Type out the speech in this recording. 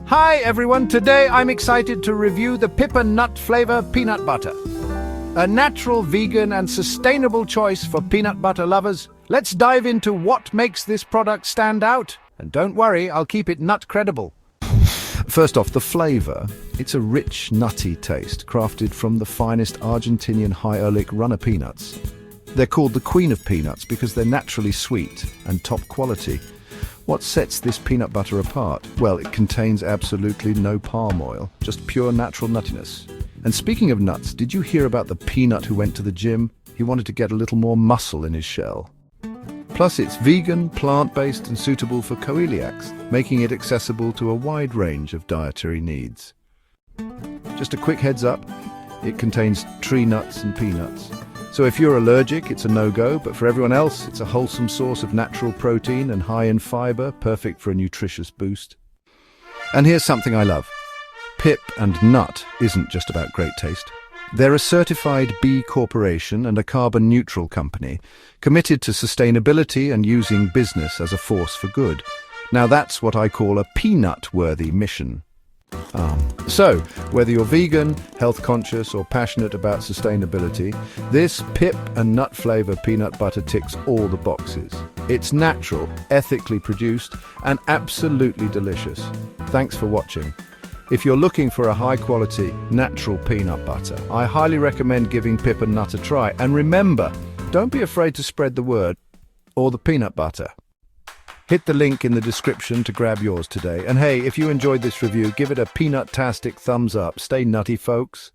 Hi everyone, today I'm excited to review the Pippa Nut Flavour Peanut Butter. A natural, vegan and sustainable choice for peanut butter lovers. Let's dive into what makes this product stand out. And don't worry, I'll keep it nut credible. First off, the flavour. It's a rich, nutty taste, crafted from the finest Argentinian hi-oleic runner peanuts. They're called the Queen of Peanuts because they're naturally sweet and top quality. What sets this peanut butter apart? Well, it contains absolutely no palm oil, just pure natural nuttiness. And speaking of nuts, did you hear about the peanut who went to the gym? He wanted to get a little more muscle in his shell. Plus, it's vegan, plant-based and suitable for coeliacs, making it accessible to a wide range of dietary needs. Just a quick heads up, it contains tree nuts and peanuts. So if you're allergic, it's a no-go, but for everyone else, it's a wholesome source of natural protein and high in fibre, perfect for a nutritious boost. And here's something I love. Pip and Nut isn't just about great taste. They're a certified B Corporation and a carbon-neutral company, committed to sustainability and using business as a force for good. Now that's what I call a peanut-worthy mission. So, whether you're vegan, health-conscious or passionate about sustainability, this Pip and Nut Flavour peanut butter ticks all the boxes. It's natural, ethically produced and absolutely delicious. Thanks for watching. If you're looking for a high-quality, natural peanut butter, I highly recommend giving Pip and Nut a try. And remember, don't be afraid to spread the word, or the peanut butter. Hit the link in the description to grab yours today. And hey, if you enjoyed this review, give it a peanut-tastic thumbs up. Stay nutty, folks.